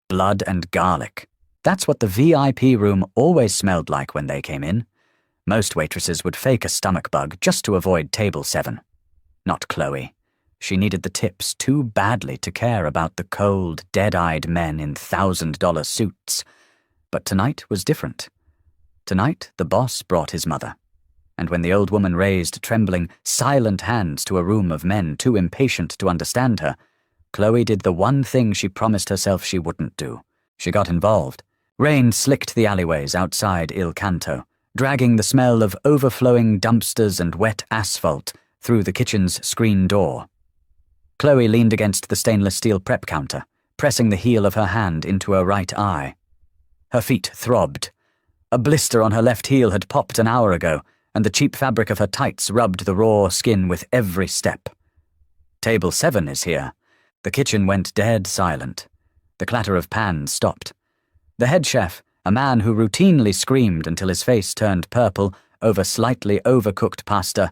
blood and garlic. That's what the VIP room always smelled like when they came in. Most waitresses would fake a stomach bug just to avoid table 7. Not Chloe. She needed the tips too badly to care about the cold, dead-eyed men in $1,000 suits. But tonight was different. Tonight, the boss brought his mother. And when the old woman raised trembling, silent hands to a room of men too impatient to understand her, Chloe did the one thing she promised herself she wouldn't do. She got involved. Rain slicked the alleyways outside Il Canto, dragging the smell of overflowing dumpsters and wet asphalt through the kitchen's screen door. Chloe leaned against the stainless steel prep counter, pressing the heel of her hand into her right eye. Her feet throbbed. A blister on her left heel had popped an hour ago, and the cheap fabric of her tights rubbed the raw skin with every step. Table 7 is here. The kitchen went dead silent. The clatter of pans stopped. The head chef, a man who routinely screamed until his face turned purple over slightly overcooked pasta,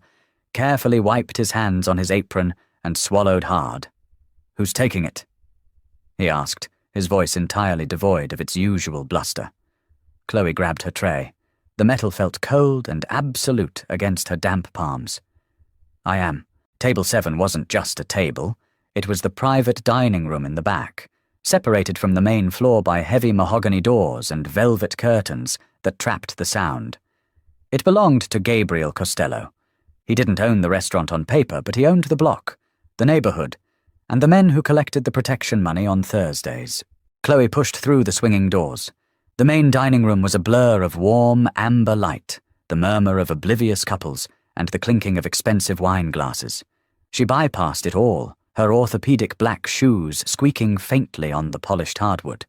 carefully wiped his hands on his apron and swallowed hard. "Who's taking it?" he asked, his voice entirely devoid of its usual bluster. Chloe grabbed her tray. The metal felt cold and absolute against her damp palms. "I am." Table 7 wasn't just a table. It was the private dining room in the back, separated from the main floor by heavy mahogany doors and velvet curtains that trapped the sound. It belonged to Gabriel Costello. He didn't own the restaurant on paper, but he owned the block, the neighborhood, and the men who collected the protection money on Thursdays. Chloe pushed through the swinging doors. The main dining room was a blur of warm, amber light, the murmur of oblivious couples, and the clinking of expensive wine glasses. She bypassed it all, her orthopedic black shoes squeaking faintly on the polished hardwood.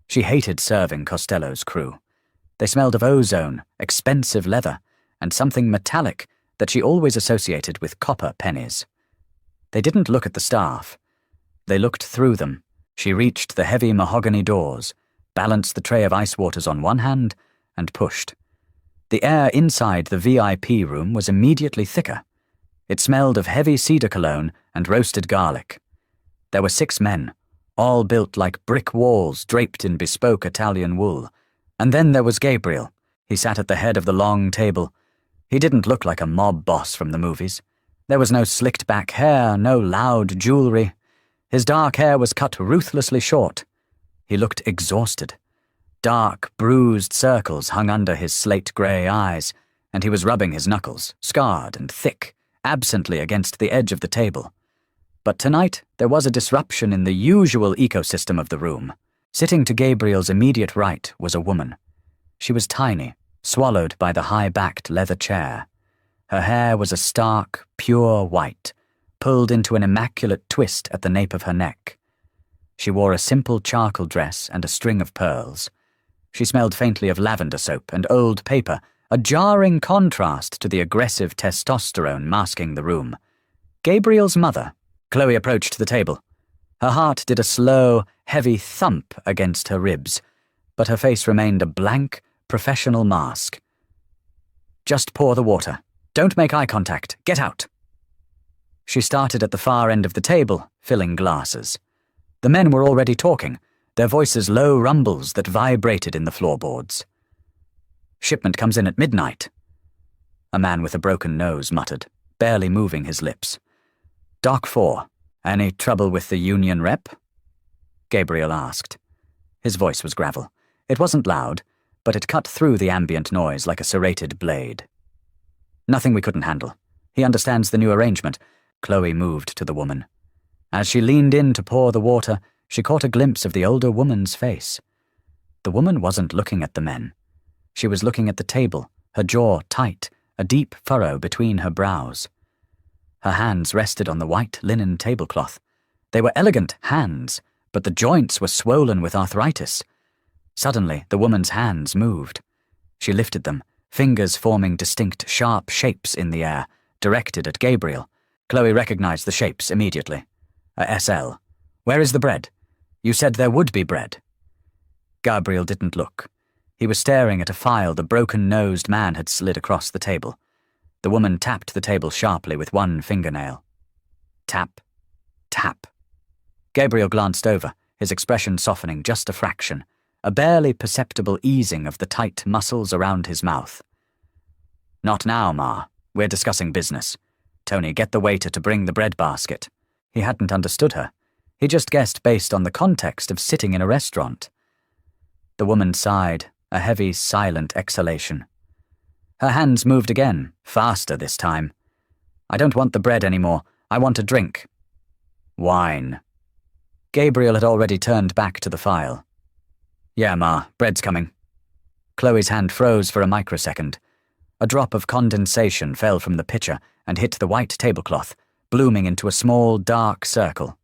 She hated serving Costello's crew. They smelled of ozone, expensive leather, and something metallic that she always associated with copper pennies. They didn't look at the staff. They looked through them. She reached the heavy mahogany doors, balanced the tray of ice waters on one hand, and pushed. The air inside the VIP room was immediately thicker. It smelled of heavy cedar cologne and roasted garlic. There were 6 men, all built like brick walls draped in bespoke Italian wool. And then there was Gabriel. He sat at the head of the long table. He didn't look like a mob boss from the movies. There was no slicked back hair, no loud jewelry. His dark hair was cut ruthlessly short. He looked exhausted. Dark, bruised circles hung under his slate-grey eyes, and he was rubbing his knuckles, scarred and thick, absently against the edge of the table. But tonight there was a disruption in the usual ecosystem of the room. Sitting to Gabriel's immediate right was a woman. She was tiny, swallowed by the high-backed leather chair. Her hair was a stark, pure white, pulled into an immaculate twist at the nape of her neck. She wore a simple charcoal dress and a string of pearls. She smelled faintly of lavender soap and old paper, a jarring contrast to the aggressive testosterone masking the room. Gabriel's mother. Chloe approached the table. Her heart did a slow, heavy thump against her ribs, but her face remained a blank, professional mask. "Just pour the water. Don't make eye contact. Get out." She started at the far end of the table, filling glasses. The men were already talking, their voices low rumbles that vibrated in the floorboards. "Shipment comes in at midnight," a man with a broken nose muttered, barely moving his lips. "Dock 4. Any trouble with the union rep?" Gabriel asked. His voice was gravel. It wasn't loud, but it cut through the ambient noise like a serrated blade. "Nothing we couldn't handle. He understands the new arrangement." Chloe moved to the woman. As she leaned in to pour the water, she caught a glimpse of the older woman's face. The woman wasn't looking at the men. She was looking at the table, her jaw tight, a deep furrow between her brows. Her hands rested on the white linen tablecloth. They were elegant hands, but the joints were swollen with arthritis. Suddenly, the woman's hands moved. She lifted them, fingers forming distinct, sharp shapes in the air, directed at Gabriel. Chloe recognized the shapes immediately. A SL. "Where is the bread? You said there would be bread." Gabriel didn't look. He was staring at a file the broken-nosed man had slid across the table. The woman tapped the table sharply with one fingernail. Tap. Tap. Gabriel glanced over, his expression softening just a fraction, a barely perceptible easing of the tight muscles around his mouth. "Not now, Ma. We're discussing business. Tony, get the waiter to bring the bread basket." He hadn't understood her. He just guessed based on the context of sitting in a restaurant. The woman sighed, a heavy, silent exhalation. Her hands moved again, faster this time. "I don't want the bread anymore. I want a drink." "Wine." Gabriel had already turned back to the file. "Yeah, Ma, bread's coming." Chloe's hand froze for a microsecond. A drop of condensation fell from the pitcher and hit the white tablecloth, blooming into a small, dark circle.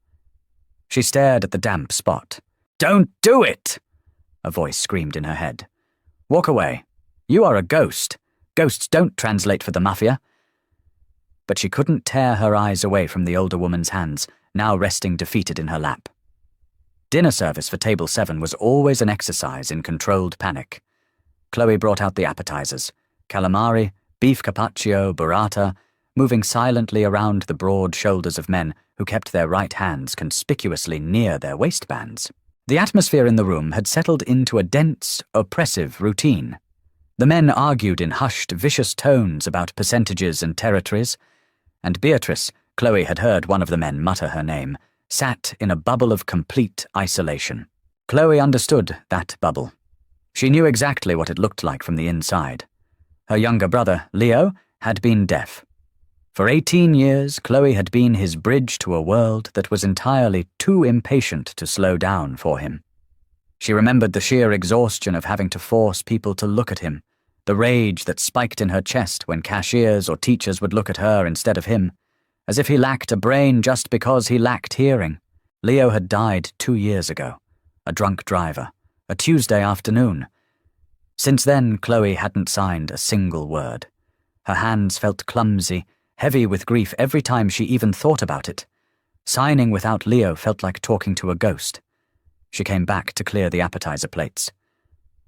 She stared at the damp spot. "Don't do it!" a voice screamed in her head. "Walk away. You are a ghost. Ghosts don't translate for the Mafia." But she couldn't tear her eyes away from the older woman's hands, now resting defeated in her lap. Dinner service for table 7 was always an exercise in controlled panic. Chloe brought out the appetizers: calamari, beef carpaccio, burrata, moving silently around the broad shoulders of men who kept their right hands conspicuously near their waistbands. The atmosphere in the room had settled into a dense, oppressive routine. The men argued in hushed, vicious tones about percentages and territories, and Beatrice, Chloe had heard one of the men mutter her name, sat in a bubble of complete isolation. Chloe understood that bubble. She knew exactly what it looked like from the inside. Her younger brother, Leo, had been deaf. For 18 years, Chloe had been his bridge to a world that was entirely too impatient to slow down for him. She remembered the sheer exhaustion of having to force people to look at him, the rage that spiked in her chest when cashiers or teachers would look at her instead of him, as if he lacked a brain just because he lacked hearing. Leo had died 2 years ago, a drunk driver, a Tuesday afternoon. Since then, Chloe hadn't signed a single word. Her hands felt clumsy, heavy with grief every time she even thought about it. Signing without Leo felt like talking to a ghost. She came back to clear the appetizer plates.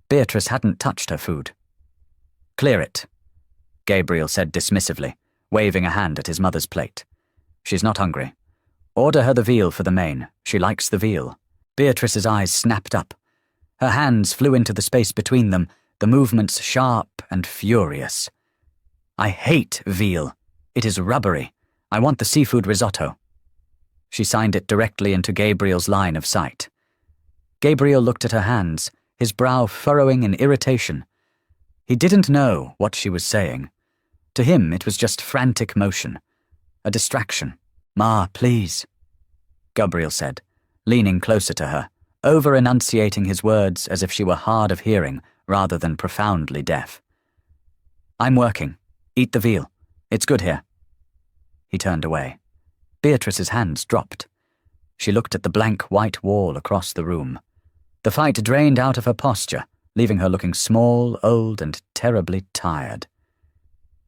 Beatrice hadn't touched her food. "Clear it," Gabriel said dismissively, waving a hand at his mother's plate. "She's not hungry. Order her the veal for the main. She likes the veal." Beatrice's eyes snapped up. Her hands flew into the space between them, the movements sharp and furious. "I hate veal. It is rubbery. I want the seafood risotto." She signed it directly into Gabriel's line of sight. Gabriel looked at her hands, his brow furrowing in irritation. He didn't know what she was saying. To him, it was just frantic motion, a distraction. "Ma, please," Gabriel said, leaning closer to her, over-enunciating his words as if she were hard of hearing rather than profoundly deaf. "I'm working. Eat the veal. It's good here." He turned away. Beatrice's hands dropped. She looked at the blank white wall across the room. The fight drained out of her posture, leaving her looking small, old, and terribly tired.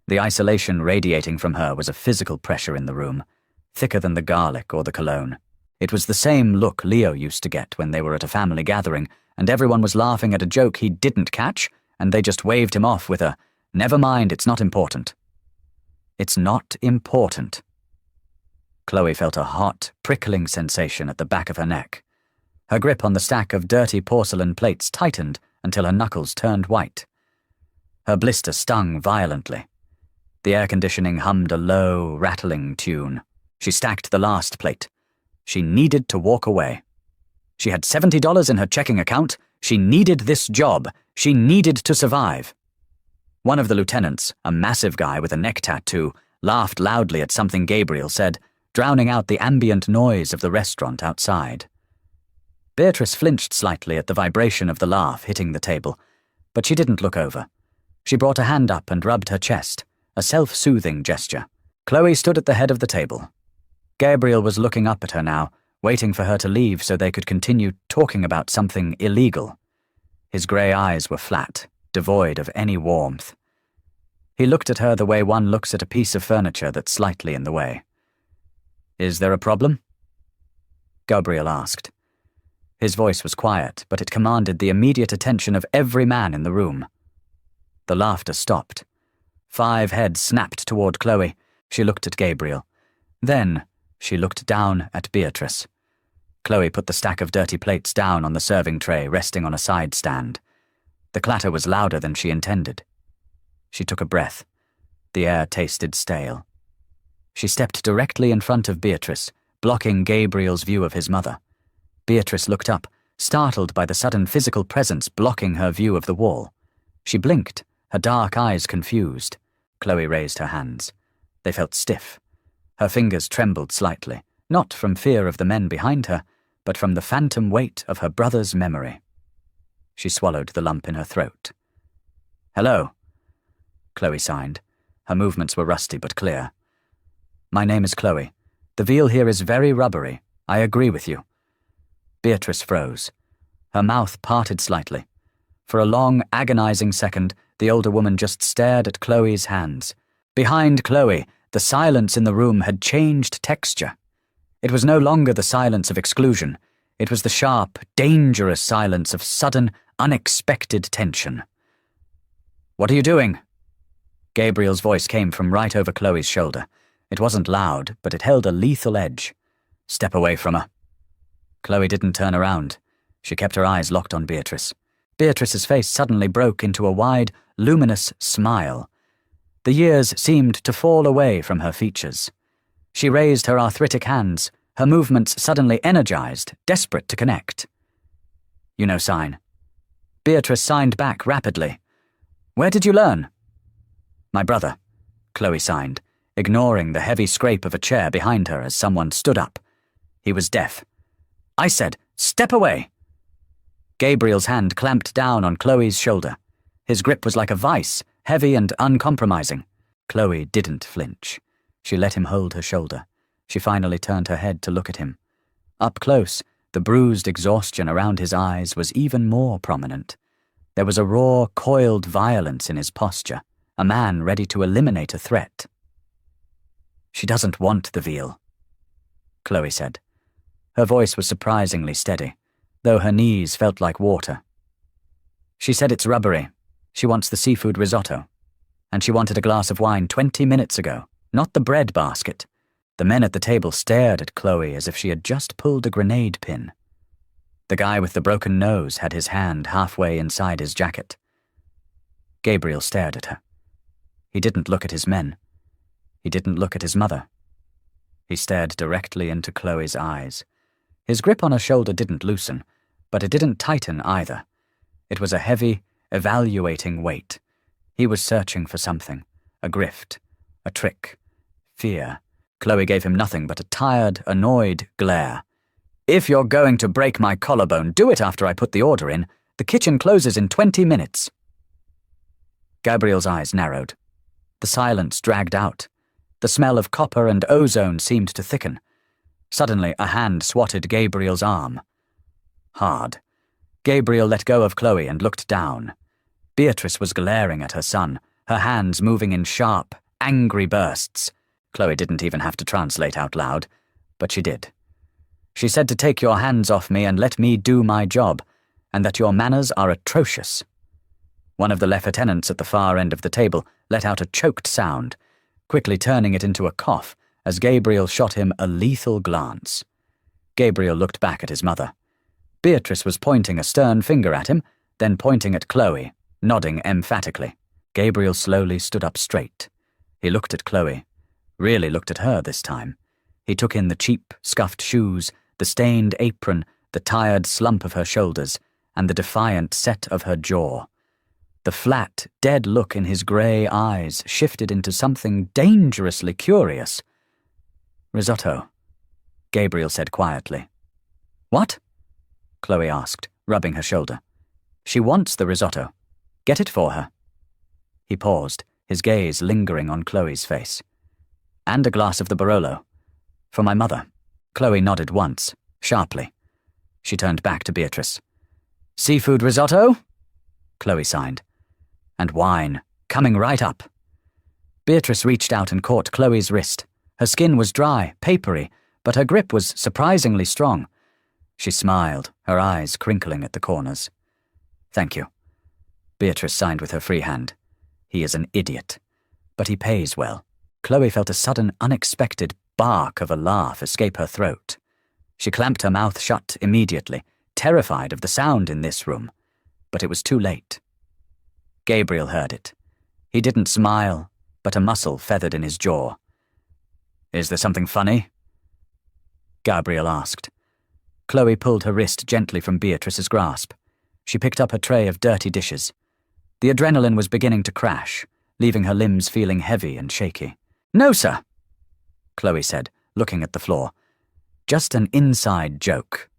The isolation radiating from her was a physical pressure in the room, thicker than the garlic or the cologne. It was the same look Leo used to get when they were at a family gathering, and everyone was laughing at a joke he didn't catch, and they just waved him off with a, "Never mind, it's not important." It's not important. Chloe felt a hot, prickling sensation at the back of her neck. Her grip on the stack of dirty porcelain plates tightened until her knuckles turned white. Her blister stung violently. The air conditioning hummed a low, rattling tune. She stacked the last plate. She needed to walk away. She had $70 in her checking account. She needed this job. She needed to survive. One of the lieutenants, a massive guy with a neck tattoo, laughed loudly at something Gabriel said, drowning out the ambient noise of the restaurant outside. Beatrice flinched slightly at the vibration of the laugh hitting the table, but she didn't look over. She brought a hand up and rubbed her chest, a self-soothing gesture. Chloe stood at the head of the table. Gabriel was looking up at her now, waiting for her to leave so they could continue talking about something illegal. His grey eyes were flat, devoid of any warmth. He looked at her the way one looks at a piece of furniture that's slightly in the way. "Is there a problem?" Gabriel asked. His voice was quiet, but it commanded the immediate attention of every man in the room. The laughter stopped. 5 heads snapped toward Chloe. She looked at Gabriel. Then she looked down at Beatrice. Chloe put the stack of dirty plates down on the serving tray resting on a side stand. The clatter was louder than she intended. She took a breath. The air tasted stale. She stepped directly in front of Beatrice, blocking Gabriel's view of his mother. Beatrice looked up, startled by the sudden physical presence blocking her view of the wall. She blinked, her dark eyes confused. Chloe raised her hands. They felt stiff. Her fingers trembled slightly, not from fear of the men behind her, but from the phantom weight of her brother's memory. She swallowed the lump in her throat. "Hello," Chloe signed. Her movements were rusty but clear. "My name is Chloe. The veal here is very rubbery. I agree with you." Beatrice froze. Her mouth parted slightly. For a long, agonizing second, the older woman just stared at Chloe's hands. Behind Chloe, the silence in the room had changed texture. It was no longer the silence of exclusion. It was the sharp, dangerous silence of sudden, unexpected tension. "What are you doing?" Gabriel's voice came from right over Chloe's shoulder. It wasn't loud, but it held a lethal edge. "Step away from her." Chloe didn't turn around. She kept her eyes locked on Beatrice. Beatrice's face suddenly broke into a wide, luminous smile. The years seemed to fall away from her features. She raised her arthritic hands, her movements suddenly energized, desperate to connect. "You know sign." Beatrice signed back rapidly. "Where did you learn?" "My brother," Chloe signed, ignoring the heavy scrape of a chair behind her as someone stood up. He was deaf. "I said, step away!" Gabriel's hand clamped down on Chloe's shoulder. His grip was like a vice, heavy and uncompromising. Chloe didn't flinch. She let him hold her shoulder. She finally turned her head to look at him. Up close, the bruised exhaustion around his eyes was even more prominent. There was a raw, coiled violence in his posture, a man ready to eliminate a threat. "She doesn't want the veal," Chloe said. Her voice was surprisingly steady, though her knees felt like water. "She said it's rubbery. She wants the seafood risotto. And she wanted a glass of wine 20 minutes ago, not the bread basket." The men at the table stared at Chloe as if she had just pulled a grenade pin. The guy with the broken nose had his hand halfway inside his jacket. Gabriel stared at her. He didn't look at his men. He didn't look at his mother. He stared directly into Chloe's eyes. His grip on her shoulder didn't loosen, but it didn't tighten either. It was a heavy, evaluating weight. He was searching for something, a grift, a trick, fear. Chloe gave him nothing but a tired, annoyed glare. "If you're going to break my collarbone, do it after I put the order in. The kitchen closes in 20 minutes. Gabriel's eyes narrowed. The silence dragged out. The smell of copper and ozone seemed to thicken. Suddenly, a hand swatted Gabriel's arm. Hard. Gabriel let go of Chloe and looked down. Beatrice was glaring at her son, her hands moving in sharp, angry bursts. Chloe didn't even have to translate out loud, but she did. She said to take your hands off me and let me do my job, and that your manners are atrocious. One of the lieutenants at the far end of the table let out a choked sound, quickly turning it into a cough as Gabriel shot him a lethal glance. Gabriel looked back at his mother. Beatrice was pointing a stern finger at him, then pointing at Chloe, nodding emphatically. Gabriel slowly stood up straight. He looked at Chloe, really looked at her this time. He took in the cheap, scuffed shoes, the stained apron, the tired slump of her shoulders, and the defiant set of her jaw. The flat, dead look in his grey eyes shifted into something dangerously curious. "Risotto," Gabriel said quietly. "What?" Chloe asked, rubbing her shoulder. "She wants the risotto. Get it for her." He paused, his gaze lingering on Chloe's face. "And a glass of the Barolo. For my mother." Chloe nodded once, sharply. She turned back to Beatrice. "Seafood risotto?" Chloe signed. "And wine, coming right up." Beatrice reached out and caught Chloe's wrist. Her skin was dry, papery, but her grip was surprisingly strong. She smiled, her eyes crinkling at the corners. "Thank you." Beatrice signed with her free hand. "He is an idiot, but he pays well." Chloe felt a sudden, unexpected bark of a laugh escape her throat. She clamped her mouth shut immediately, terrified of the sound in this room. But it was too late. Gabriel heard it. He didn't smile, but a muscle feathered in his jaw. "Is there something funny?" Gabriel asked. Chloe pulled her wrist gently from Beatrice's grasp. She picked up her tray of dirty dishes. The adrenaline was beginning to crash, leaving her limbs feeling heavy and shaky. "No, sir," Chloe said, looking at the floor. "Just an inside joke."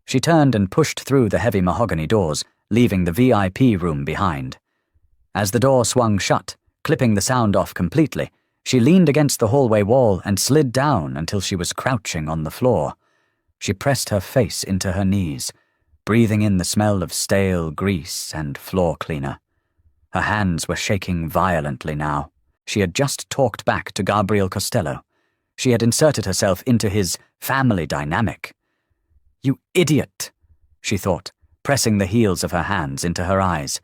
She turned and pushed through the heavy mahogany doors, leaving the VIP room behind. As the door swung shut, clipping the sound off completely, she leaned against the hallway wall and slid down until she was crouching on the floor. She pressed her face into her knees, breathing in the smell of stale grease and floor cleaner. Her hands were shaking violently now. She had just talked back to Gabriel Costello. She had inserted herself into his family dynamic. "You idiot," she thought, pressing the heels of her hands into her eyes.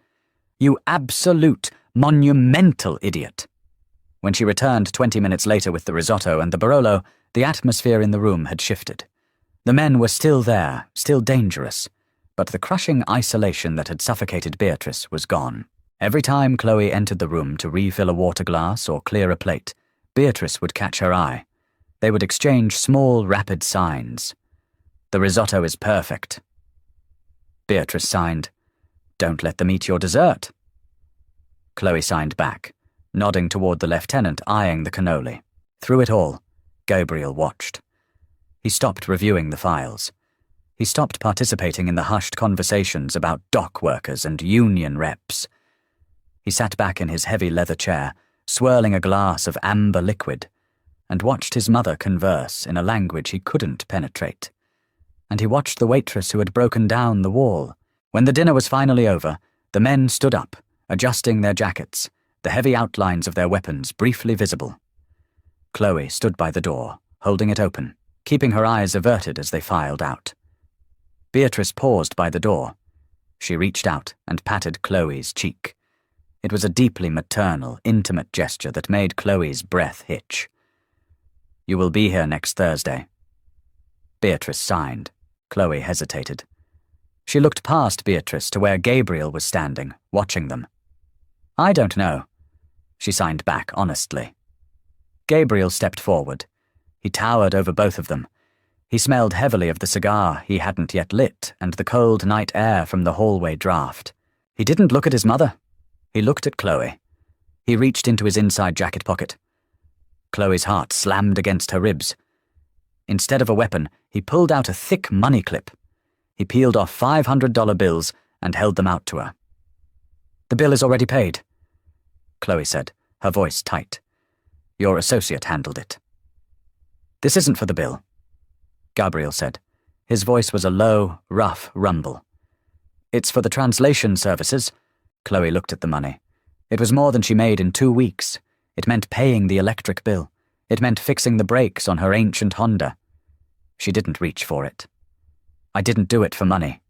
"You absolute, monumental idiot." When she returned 20 minutes later with the risotto and the Barolo, the atmosphere in the room had shifted. The men were still there, still dangerous, but the crushing isolation that had suffocated Beatrice was gone. Every time Chloe entered the room to refill a water glass or clear a plate, Beatrice would catch her eye. They would exchange small, rapid signs. "The risotto is perfect." Beatrice signed, "Don't let them eat your dessert." Chloe signed back, nodding toward the lieutenant eyeing the cannoli. Through it all, Gabriel watched. He stopped reviewing the files. He stopped participating in the hushed conversations about dock workers and union reps. He sat back in his heavy leather chair, swirling a glass of amber liquid, and watched his mother converse in a language he couldn't penetrate. And he watched the waitress who had broken down the wall. When the dinner was finally over, the men stood up, adjusting their jackets, the heavy outlines of their weapons briefly visible. Chloe stood by the door, holding it open, keeping her eyes averted as they filed out. Beatrice paused by the door. She reached out and patted Chloe's cheek. It was a deeply maternal, intimate gesture that made Chloe's breath hitch. "You will be here next Thursday." Beatrice signed. Chloe hesitated. She looked past Beatrice to where Gabriel was standing, watching them. "I don't know." She signed back honestly. Gabriel stepped forward. He towered over both of them. He smelled heavily of the cigar he hadn't yet lit and the cold night air from the hallway draft. He didn't look at his mother. He looked at Chloe. He reached into his inside jacket pocket. Chloe's heart slammed against her ribs. Instead of a weapon, he pulled out a thick money clip. He peeled off $500 bills and held them out to her. "The bill is already paid," Chloe said, her voice tight. "Your associate handled it." "This isn't for the bill," Gabriel said. His voice was a low, rough rumble. "It's for the translation services." Chloe looked at the money. It was more than she made in 2 weeks. It meant paying the electric bill. It meant fixing the brakes on her ancient Honda. She didn't reach for it. "I didn't do it for money,"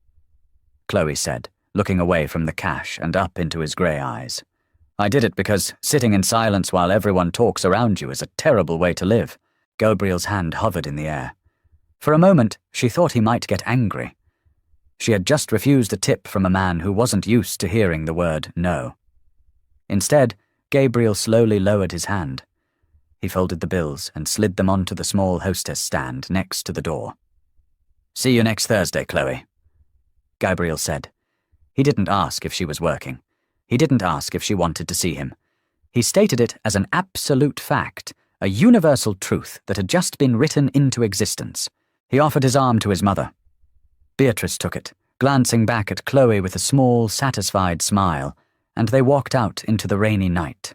Chloe said, looking away from the cash and up into his grey eyes. "I did it because sitting in silence while everyone talks around you is a terrible way to live." Gabriel's hand hovered in the air. For a moment, she thought he might get angry. She had just refused a tip from a man who wasn't used to hearing the word no. Instead, Gabriel slowly lowered his hand. He folded the bills and slid them onto the small hostess stand next to the door. "See you next Thursday, Chloe," Gabriel said. He didn't ask if she was working. He didn't ask if she wanted to see him. He stated it as an absolute fact, a universal truth that had just been written into existence. He offered his arm to his mother. Beatrice took it, glancing back at Chloe with a small, satisfied smile, and they walked out into the rainy night.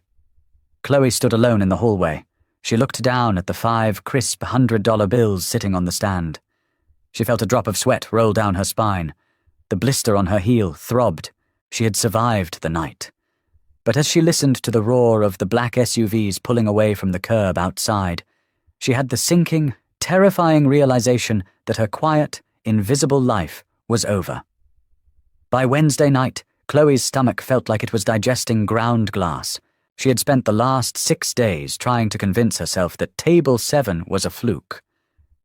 Chloe stood alone in the hallway. She looked down at the 5 crisp $100 bills sitting on the stand. She felt a drop of sweat roll down her spine. The blister on her heel throbbed. She had survived the night. But as she listened to the roar of the black SUVs pulling away from the curb outside, she had the sinking, terrifying realization that her quiet, invisible life was over. By Wednesday night, Chloe's stomach felt like it was digesting ground glass. She had spent the last 6 days trying to convince herself that Table 7 was a fluke.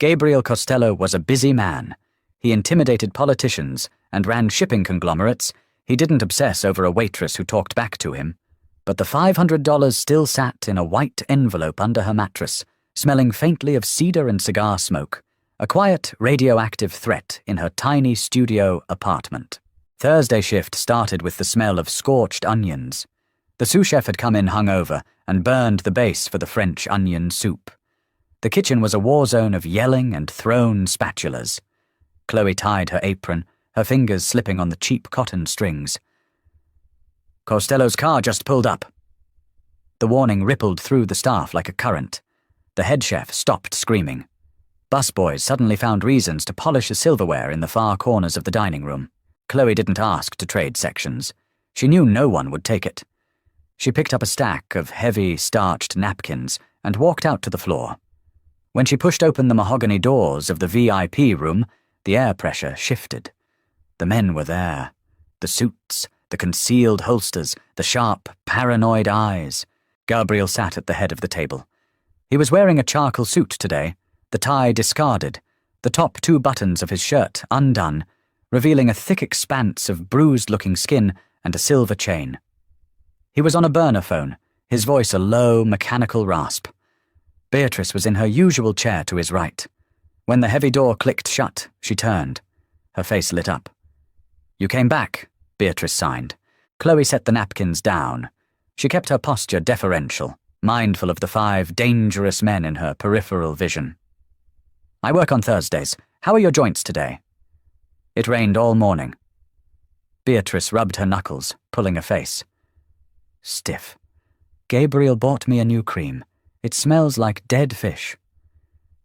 Gabriel Costello was a busy man. He intimidated politicians and ran shipping conglomerates. He didn't obsess over a waitress who talked back to him. But the $500 still sat in a white envelope under her mattress, smelling faintly of cedar and cigar smoke, a quiet radioactive threat in her tiny studio apartment. Thursday shift started with the smell of scorched onions. The sous chef had come in hungover and burned the base for the French onion soup. The kitchen was a war zone of yelling and thrown spatulas. Chloe tied her apron, her fingers slipping on the cheap cotton strings. "Costello's car just pulled up." The warning rippled through the staff like a current. The head chef stopped screaming. Busboys suddenly found reasons to polish the silverware in the far corners of the dining room. Chloe didn't ask to trade sections. She knew no one would take it. She picked up a stack of heavy, starched napkins and walked out to the floor. When she pushed open the mahogany doors of the VIP room, the air pressure shifted. The men were there. The suits, the concealed holsters, the sharp, paranoid eyes. Gabriel sat at the head of the table. He was wearing a charcoal suit today, the tie discarded, the top 2 buttons of his shirt undone, revealing a thick expanse of bruised-looking skin and a silver chain. He was on a burner phone, his voice a low, mechanical rasp. Beatrice was in her usual chair to his right. When the heavy door clicked shut, she turned. Her face lit up. "You came back," Beatrice signed. Chloe set the napkins down. She kept her posture deferential, mindful of the 5 dangerous men in her peripheral vision. "I work on Thursdays. How are your joints today?" "It rained all morning." Beatrice rubbed her knuckles, pulling a face. "Stiff. Gabriel bought me a new cream. It smells like dead fish."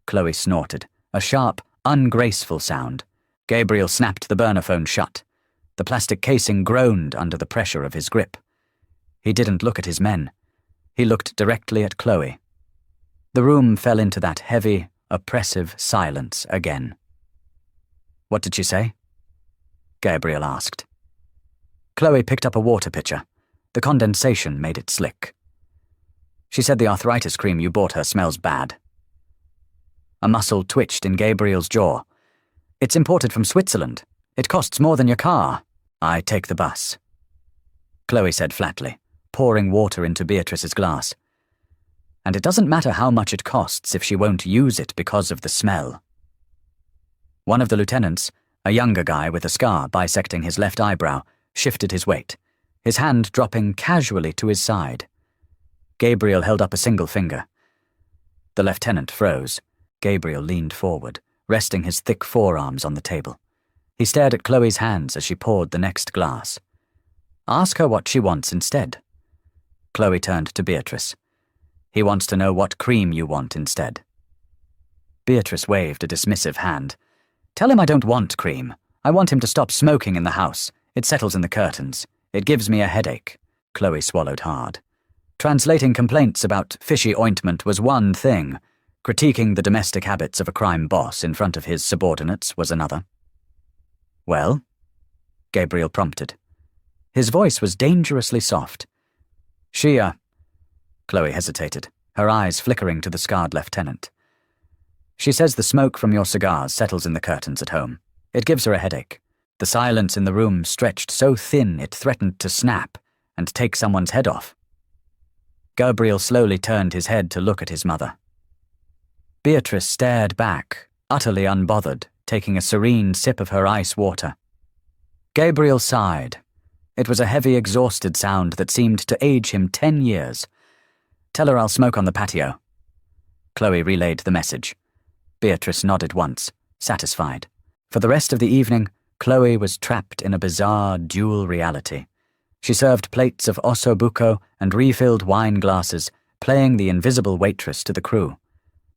Chloe snorted, a sharp, ungraceful sound. Gabriel snapped the burner phone shut. The plastic casing groaned under the pressure of his grip. He didn't look at his men. He looked directly at Chloe. The room fell into that heavy, oppressive silence again. "What did she say?" Gabriel asked. Chloe picked up a water pitcher. The condensation made it slick. "She said the arthritis cream you bought her smells bad." A muscle twitched in Gabriel's jaw. "It's imported from Switzerland. It costs more than your car. I take the bus," Chloe said flatly, pouring water into Beatrice's glass. "And it doesn't matter how much it costs if she won't use it because of the smell." One of the lieutenants, a younger guy with a scar bisecting his left eyebrow, shifted his weight, his hand dropping casually to his side. Gabriel held up a single finger. The lieutenant froze. Gabriel leaned forward, resting his thick forearms on the table. He stared at Chloe's hands as she poured the next glass. "Ask her what she wants instead." Chloe turned to Beatrice. "He wants to know what cream you want instead." Beatrice waved a dismissive hand. "Tell him I don't want cream. I want him to stop smoking in the house. It settles in the curtains. It gives me a headache." Chloe swallowed hard. Translating complaints about fishy ointment was one thing. Critiquing the domestic habits of a crime boss in front of his subordinates was another. "Well?" Gabriel prompted. His voice was dangerously soft. Chloe hesitated, her eyes flickering to the scarred lieutenant. "She says the smoke from your cigars settles in the curtains at home. It gives her a headache. The silence in the room stretched so thin it threatened to snap and take someone's head off." Gabriel slowly turned his head to look at his mother. Beatrice stared back, utterly unbothered, taking a serene sip of her ice water. Gabriel sighed. It was a heavy, exhausted sound that seemed to age him 10 years. "Tell her I'll smoke on the patio." Chloe relayed the message. Beatrice nodded once, satisfied. For the rest of the evening, Chloe was trapped in a bizarre dual reality. She served plates of osso buco and refilled wine glasses, playing the invisible waitress to the crew.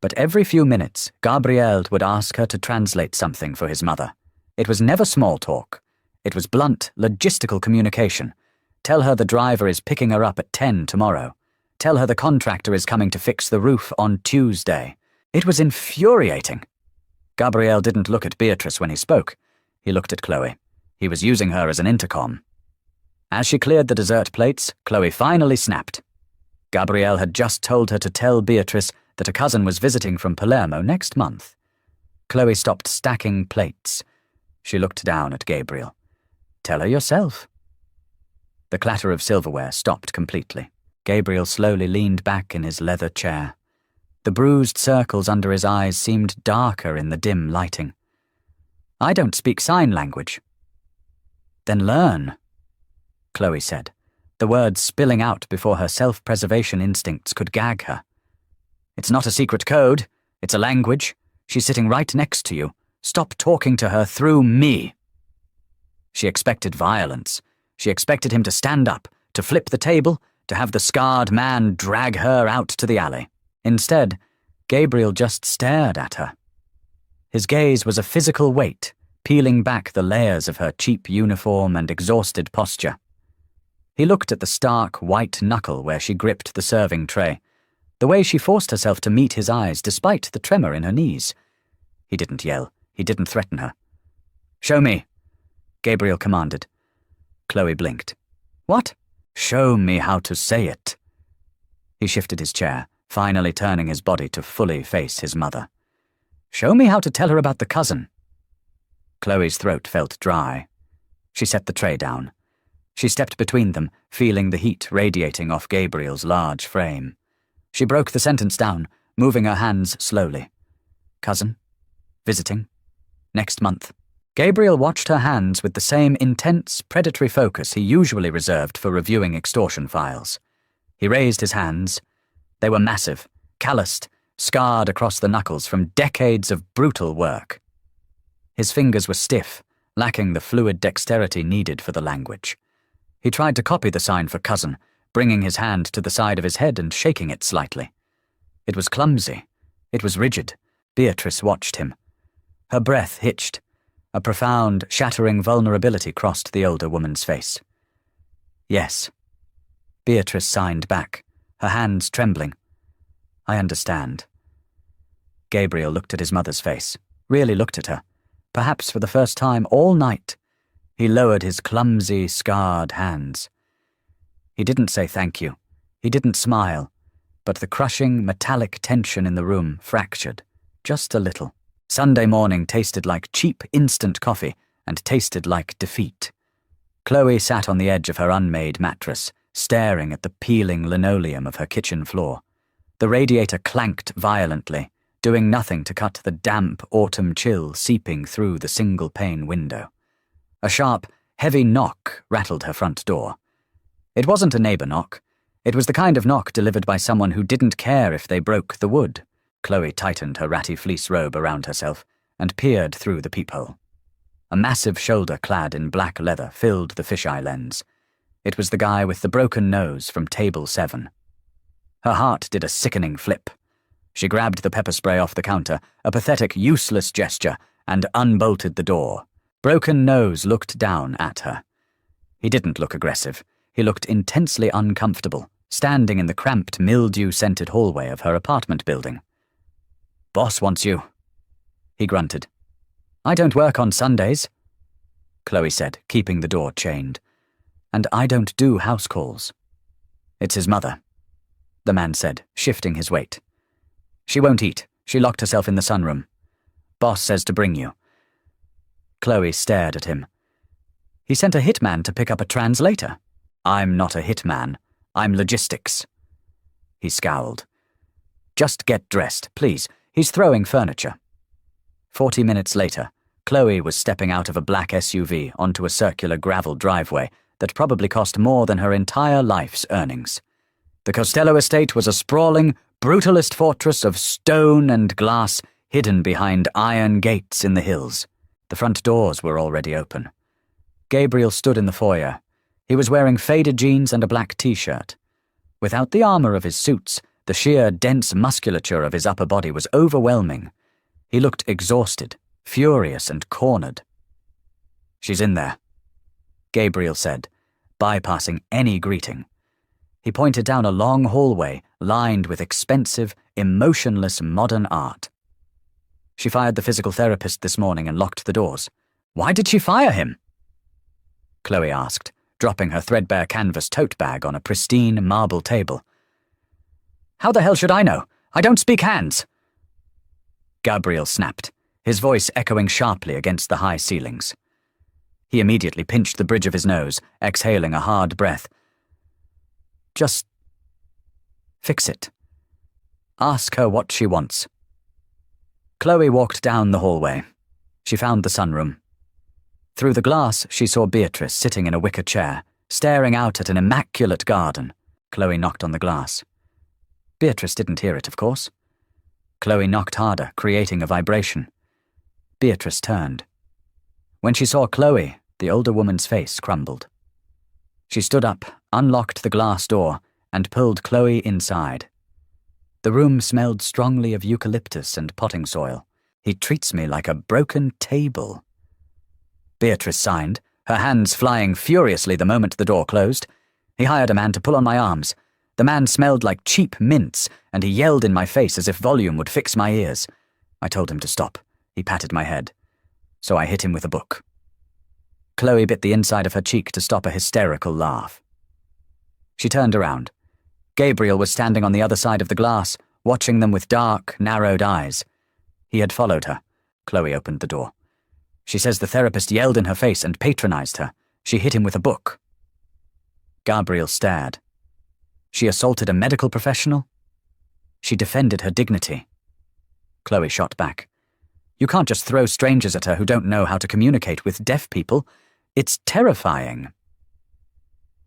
But every few minutes, Gabriel would ask her to translate something for his mother. It was never small talk. It was blunt, logistical communication. Tell her the driver is picking her up at 10 tomorrow. Tell her the contractor is coming to fix the roof on Tuesday. It was infuriating. Gabriel didn't look at Beatrice when he spoke. He looked at Chloe. He was using her as an intercom. As she cleared the dessert plates, Chloe finally snapped. Gabriel had just told her to tell Beatrice that a cousin was visiting from Palermo next month. Chloe stopped stacking plates. She looked down at Gabriel. Tell her yourself. The clatter of silverware stopped completely. Gabriel slowly leaned back in his leather chair. The bruised circles under his eyes seemed darker in the dim lighting. I don't speak sign language. Then learn, Chloe said, the words spilling out before her self-preservation instincts could gag her. It's not a secret code. It's a language. She's sitting right next to you. Stop talking to her through me. She expected violence. She expected him to stand up, to flip the table, to have the scarred man drag her out to the alley. Instead, Gabriel just stared at her. His gaze was a physical weight, peeling back the layers of her cheap uniform and exhausted posture. He looked at the stark white knuckle where she gripped the serving tray, the way she forced herself to meet his eyes despite the tremor in her knees. He didn't yell. He didn't threaten her. Show me, Gabriel commanded. Chloe blinked. What? Show me how to say it. He shifted his chair, finally turning his body to fully face his mother. Show me how to tell her about the cousin. Chloe's throat felt dry. She set the tray down. She stepped between them, feeling the heat radiating off Gabriel's large frame. She broke the sentence down, moving her hands slowly. Cousin? Visiting? Next month. Gabriel watched her hands with the same intense, predatory focus he usually reserved for reviewing extortion files. He raised his hands. They were massive, calloused, scarred across the knuckles from decades of brutal work. His fingers were stiff, lacking the fluid dexterity needed for the language. He tried to copy the sign for cousin, bringing his hand to the side of his head and shaking it slightly. It was clumsy. It was rigid. Beatrice watched him. Her breath hitched. A profound, shattering vulnerability crossed the older woman's face. Yes. Beatrice signed back, her hands trembling. I understand. Gabriel looked at his mother's face, really looked at her, perhaps for the first time all night. He lowered his clumsy, scarred hands. He didn't say thank you. He didn't smile, but the crushing, metallic tension in the room fractured, just a little. Sunday morning tasted like cheap instant coffee and tasted like defeat. Chloe sat on the edge of her unmade mattress, staring at the peeling linoleum of her kitchen floor. The radiator clanked violently, doing nothing to cut the damp autumn chill seeping through the single-pane window. A sharp, heavy knock rattled her front door. It wasn't a neighbor knock. It was the kind of knock delivered by someone who didn't care if they broke the wood. Chloe tightened her ratty fleece robe around herself and peered through the peephole. A massive shoulder clad in black leather filled the fisheye lens. It was the guy with the broken nose from Table 7. Her heart did a sickening flip. She grabbed the pepper spray off the counter, a pathetic, useless gesture, and unbolted the door. Broken Nose looked down at her. He didn't look aggressive. He looked intensely uncomfortable, standing in the cramped, mildew-scented hallway of her apartment building. Boss wants you, he grunted. I don't work on Sundays, Chloe said, keeping the door chained. And I don't do house calls. It's his mother, the man said, shifting his weight. She won't eat. She locked herself in the sunroom. Boss says to bring you. Chloe stared at him. He sent a hitman to pick up a translator. I'm not a hitman. I'm logistics. He scowled. Just get dressed, please. He's throwing furniture. 40 minutes later, Chloe was stepping out of a black SUV onto a circular gravel driveway that probably cost more than her entire life's earnings. The Costello estate was a sprawling, brutalist fortress of stone and glass hidden behind iron gates in the hills. The front doors were already open. Gabriel stood in the foyer. He was wearing faded jeans and a black t-shirt. Without the armor of his suits, the sheer, dense musculature of his upper body was overwhelming. He looked exhausted, furious and cornered. She's in there, Gabriel said, bypassing any greeting. He pointed down a long hallway lined with expensive, emotionless modern art. She fired the physical therapist this morning and locked the doors. Why did she fire him? Chloe asked, dropping her threadbare canvas tote bag on a pristine marble table. How the hell should I know? I don't speak hands. Gabriel snapped. his voice echoing sharply against the high ceilings. He immediately pinched the bridge of his nose, exhaling a hard breath. Just fix it. Ask her what she wants. Chloe walked down the hallway. She found the sunroom. Through the glass, she saw Beatrice sitting in a wicker chair, staring out at an immaculate garden. Chloe knocked on the glass. Beatrice didn't hear it, of course. Chloe knocked harder, creating a vibration. Beatrice turned. When she saw Chloe, the older woman's face crumbled. She stood up, unlocked the glass door, and pulled Chloe inside. The room smelled strongly of eucalyptus and potting soil. He treats me like a broken table. Beatrice signed, her hands flying furiously the moment the door closed. He hired a man to pull on my arms. The man smelled like cheap mints, and he yelled in my face as if volume would fix my ears. I told him to stop. He patted my head. So I hit him with a book. Chloe bit the inside of her cheek to stop a hysterical laugh. She turned around. Gabriel was standing on the other side of the glass, watching them with dark, narrowed eyes. He had followed her. Chloe opened the door. She says the therapist yelled in her face and patronized her. She hit him with a book. Gabriel stared. She assaulted a medical professional? She defended her dignity. Chloe shot back. You can't just throw strangers at her who don't know how to communicate with deaf people. It's terrifying.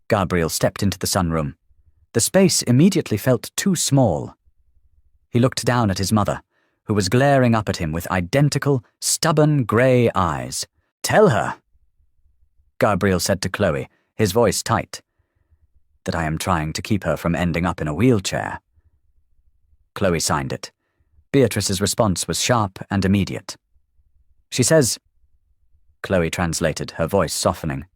Gabriel stepped into the sunroom. The space immediately felt too small. He looked down at his mother, who was glaring up at him with identical, stubborn grey eyes. Tell her, Gabriel said to Chloe, his voice tight, that I am trying to keep her from ending up in a wheelchair. Chloe signed it. Beatrice's response was sharp and immediate. She says, Chloe translated, her voice softening,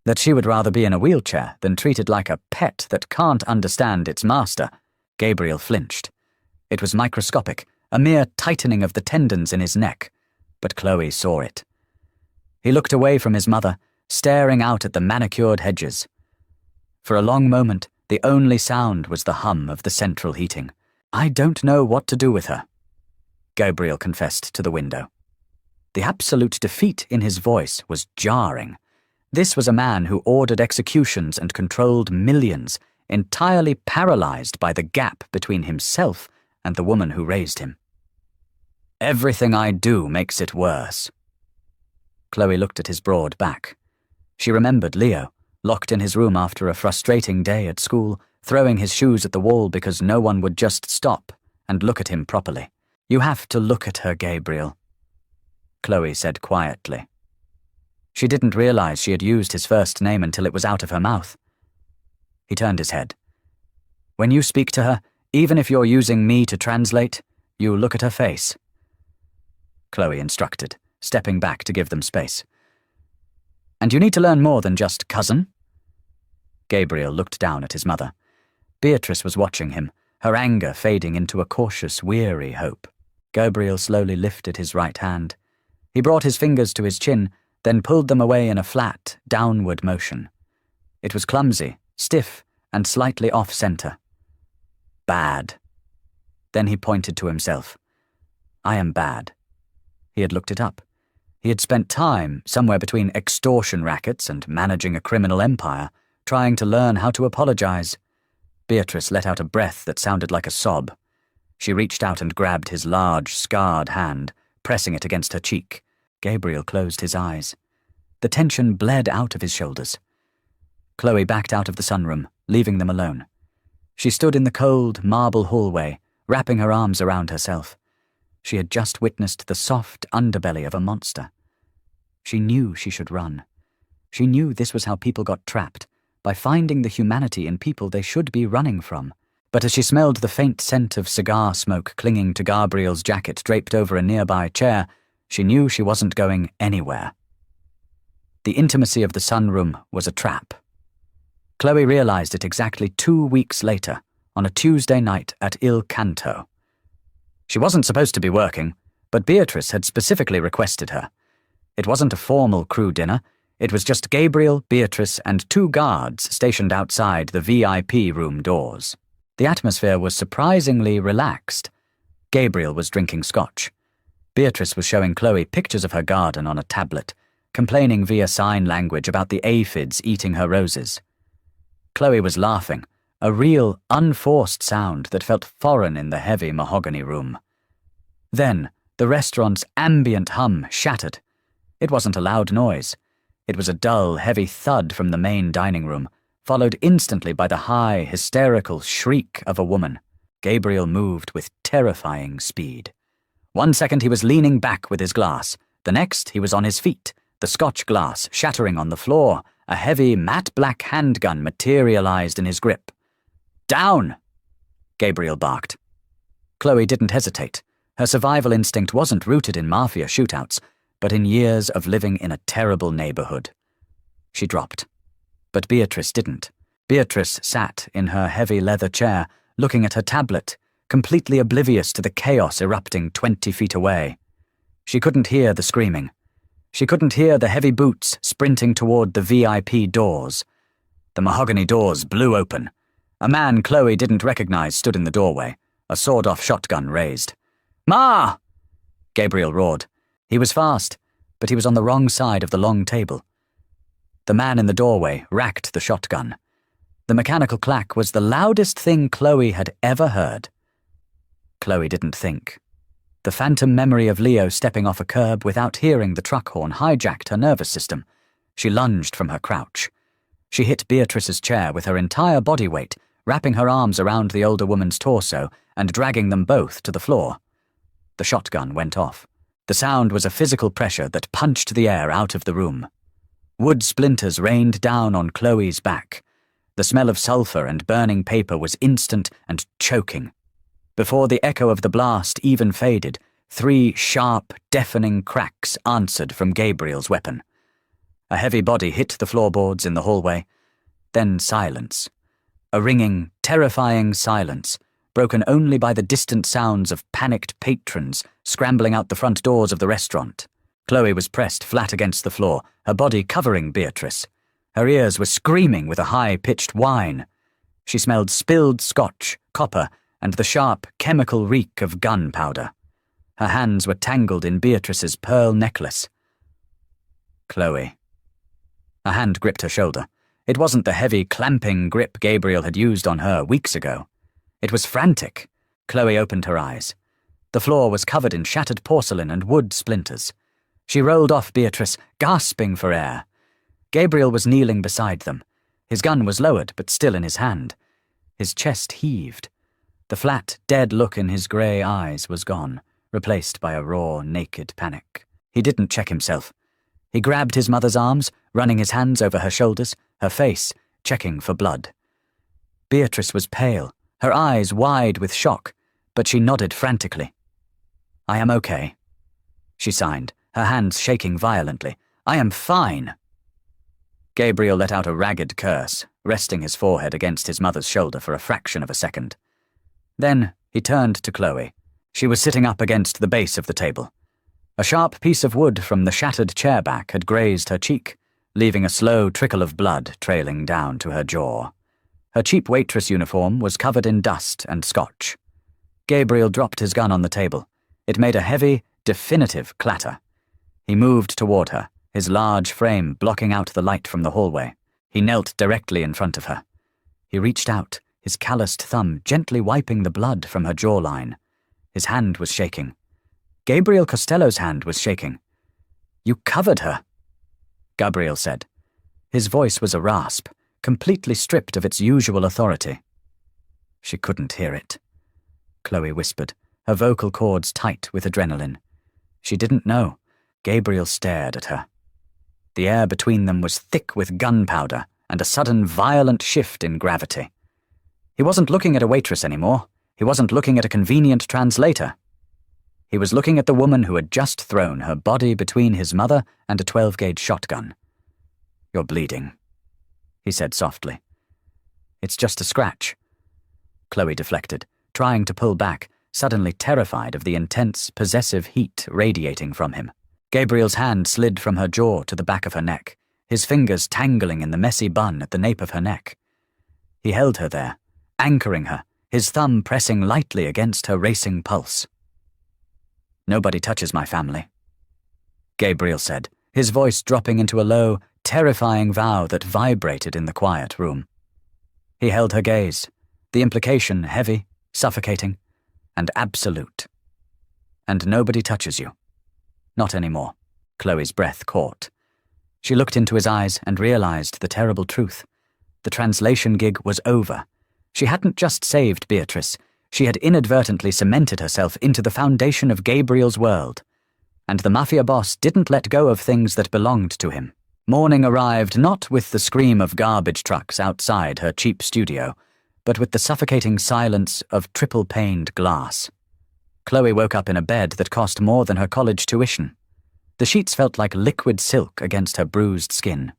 that she would rather be in a wheelchair than treated like a pet that can't understand its master. Gabriel flinched. It was microscopic, a mere tightening of the tendons in his neck, but Chloe saw it. He looked away from his mother, staring out at the manicured hedges. For a long moment, the only sound was the hum of the central heating. I don't know what to do with her, Gabriel confessed to the window. The absolute defeat in his voice was jarring. This was a man who ordered executions and controlled millions, entirely paralyzed by the gap between himself and the woman who raised him. Everything I do makes it worse. Chloe looked at his broad back. She remembered Leo, locked in his room after a frustrating day at school, throwing his shoes at the wall because no one would just stop and look at him properly. You have to look at her, Gabriel, Chloe said quietly. She didn't realize she had used his first name until it was out of her mouth. He turned his head. When you speak to her, even if you're using me to translate, you look at her face. Chloe instructed, stepping back to give them space. And you need to learn more than just cousin. Gabriel looked down at his mother. Beatrice was watching him, her anger fading into a cautious, weary hope. Gabriel slowly lifted his right hand. He brought his fingers to his chin, then pulled them away in a flat, downward motion. It was clumsy, stiff, and slightly off-center. Bad. Then he pointed to himself. I am bad. He had looked it up. He had spent time, somewhere between extortion rackets and managing a criminal empire, trying to learn how to apologize. Beatrice let out a breath that sounded like a sob. She reached out and grabbed his large, scarred hand, pressing it against her cheek. Gabriel closed his eyes. The tension bled out of his shoulders. Chloe backed out of the sunroom, leaving them alone. She stood in the cold, marble hallway, wrapping her arms around herself. She had just witnessed the soft underbelly of a monster. She knew she should run. She knew this was how people got trapped, by finding the humanity in people they should be running from. But as she smelled the faint scent of cigar smoke clinging to Gabriel's jacket draped over a nearby chair, she knew she wasn't going anywhere. The intimacy of the sunroom was a trap. Chloe realized it exactly 2 weeks later, on a Tuesday night at Il Canto. She wasn't supposed to be working, but Beatrice had specifically requested her. It wasn't a formal crew dinner. It was just Gabriel, Beatrice, and 2 guards stationed outside the VIP room doors. The atmosphere was surprisingly relaxed. Gabriel was drinking scotch. Beatrice was showing Chloe pictures of her garden on a tablet, complaining via sign language about the aphids eating her roses. Chloe was laughing, a real, unforced sound that felt foreign in the heavy mahogany room. Then, the restaurant's ambient hum shattered. It wasn't a loud noise. It was a dull, heavy thud from the main dining room, followed instantly by the high, hysterical shriek of a woman. Gabriel moved with terrifying speed. 1 second he was leaning back with his glass. The next he was on his feet, the Scotch glass shattering on the floor. A heavy, matte black handgun materialized in his grip. "Down!" Gabriel barked. Chloe didn't hesitate. Her survival instinct wasn't rooted in Mafia shootouts, but in years of living in a terrible neighborhood. She dropped. But Beatrice didn't. Beatrice sat in her heavy leather chair, looking at her tablet, completely oblivious to the chaos erupting 20 feet away. She couldn't hear the screaming. She couldn't hear the heavy boots sprinting toward the VIP doors. The mahogany doors blew open. A man Chloe didn't recognize stood in the doorway, a sawed-off shotgun raised. "Ma!" Gabriel roared. He was fast, but he was on the wrong side of the long table. The man in the doorway racked the shotgun. The mechanical clack was the loudest thing Chloe had ever heard. Chloe didn't think. The phantom memory of Leo stepping off a curb without hearing the truck horn hijacked her nervous system. She lunged from her crouch. She hit Beatrice's chair with her entire body weight, wrapping her arms around the older woman's torso and dragging them both to the floor. The shotgun went off. The sound was a physical pressure that punched the air out of the room. Wood splinters rained down on Chloe's back. The smell of sulfur and burning paper was instant and choking. Before the echo of the blast even faded, 3 sharp, deafening cracks answered from Gabriel's weapon. A heavy body hit the floorboards in the hallway. Then silence. A ringing, terrifying silence, broken only by the distant sounds of panicked patrons scrambling out the front doors of the restaurant. Chloe was pressed flat against the floor, her body covering Beatrice. Her ears were screaming with a high-pitched whine. She smelled spilled scotch, copper, and the sharp, chemical reek of gunpowder. Her hands were tangled in Beatrice's pearl necklace. Chloe. A hand gripped her shoulder. It wasn't the heavy, clamping grip Gabriel had used on her weeks ago. It was frantic. Chloe opened her eyes. The floor was covered in shattered porcelain and wood splinters. She rolled off Beatrice, gasping for air. Gabriel was kneeling beside them. His gun was lowered, but still in his hand. His chest heaved. The flat, dead look in his grey eyes was gone, replaced by a raw, naked panic. He didn't check himself. He grabbed his mother's arms, running his hands over her shoulders, her face, checking for blood. Beatrice was pale, her eyes wide with shock, but she nodded frantically. "I am okay," she signed, her hands shaking violently. "I am fine." Gabriel let out a ragged curse, resting his forehead against his mother's shoulder for a fraction of a second. Then he turned to Chloe. She was sitting up against the base of the table. A sharp piece of wood from the shattered chair back had grazed her cheek, leaving a slow trickle of blood trailing down to her jaw. Her cheap waitress uniform was covered in dust and scotch. Gabriel dropped his gun on the table. It made a heavy, definitive clatter. He moved toward her, his large frame blocking out the light from the hallway. He knelt directly in front of her. He reached out, his calloused thumb gently wiping the blood from her jawline. His hand was shaking. Gabriel Costello's hand was shaking. "You covered her," Gabriel said. His voice was a rasp, completely stripped of its usual authority. She couldn't hear it. Chloe whispered, her vocal cords tight with adrenaline. She didn't know. Gabriel stared at her. The air between them was thick with gunpowder and a sudden violent shift in gravity. He wasn't looking at a waitress anymore. He wasn't looking at a convenient translator. He was looking at the woman who had just thrown her body between his mother and a 12-gauge shotgun. "You're bleeding," he said softly. "It's just a scratch." Chloe deflected, trying to pull back, suddenly terrified of the intense, possessive heat radiating from him. Gabriel's hand slid from her jaw to the back of her neck, his fingers tangling in the messy bun at the nape of her neck. He held her there, anchoring her, his thumb pressing lightly against her racing pulse. Nobody touches my family, Gabriel said, his voice dropping into a low, terrifying vow that vibrated in the quiet room. He held her gaze, the implication heavy, suffocating, and absolute. And nobody touches you. Not anymore. Chloe's breath caught. She looked into his eyes and realized the terrible truth. The translation gig was over. She hadn't just saved Beatrice, she had inadvertently cemented herself into the foundation of Gabriel's world. And the Mafia boss didn't let go of things that belonged to him. Morning arrived not with the scream of garbage trucks outside her cheap studio, but with the suffocating silence of triple-paned glass. Chloe woke up in a bed that cost more than her college tuition. The sheets felt like liquid silk against her bruised skin.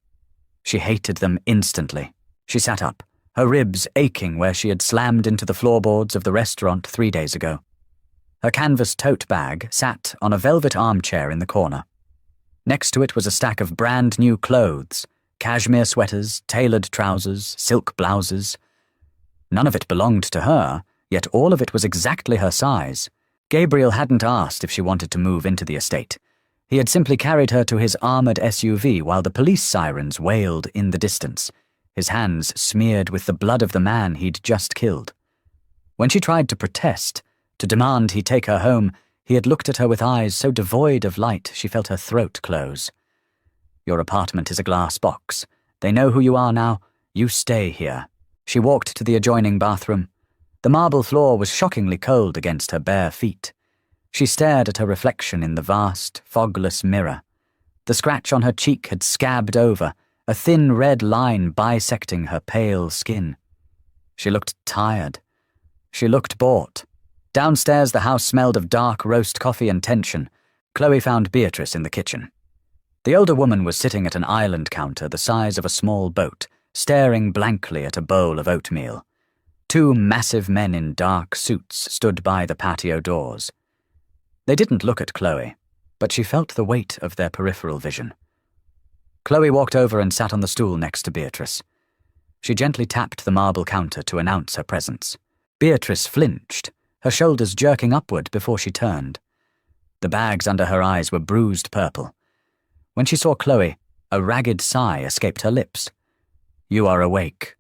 She hated them instantly. She sat up, her ribs aching where she had slammed into the floorboards of the restaurant 3 days ago. Her canvas tote bag sat on a velvet armchair in the corner. Next to it was a stack of brand-new clothes, cashmere sweaters, tailored trousers, silk blouses. None of it belonged to her, yet all of it was exactly her size. Gabriel hadn't asked if she wanted to move into the estate. He had simply carried her to his armoured SUV while the police sirens wailed in the distance, his hands smeared with the blood of the man he'd just killed. When she tried to protest, to demand he take her home, he had looked at her with eyes so devoid of light she felt her throat close. Your apartment is a glass box. They know who you are now. You stay here. She walked to the adjoining bathroom. The marble floor was shockingly cold against her bare feet. She stared at her reflection in the vast, fogless mirror. The scratch on her cheek had scabbed over, a thin red line bisecting her pale skin. She looked tired. She looked bored. Downstairs, the house smelled of dark roast coffee and tension. Chloe found Beatrice in the kitchen. The older woman was sitting at an island counter the size of a small boat, staring blankly at a bowl of oatmeal. 2 massive men in dark suits stood by the patio doors. They didn't look at Chloe, but she felt the weight of their peripheral vision. Chloe walked over and sat on the stool next to Beatrice. She gently tapped the marble counter to announce her presence. Beatrice flinched, her shoulders jerking upward before she turned. The bags under her eyes were bruised purple. When she saw Chloe, a ragged sigh escaped her lips. "You are awake."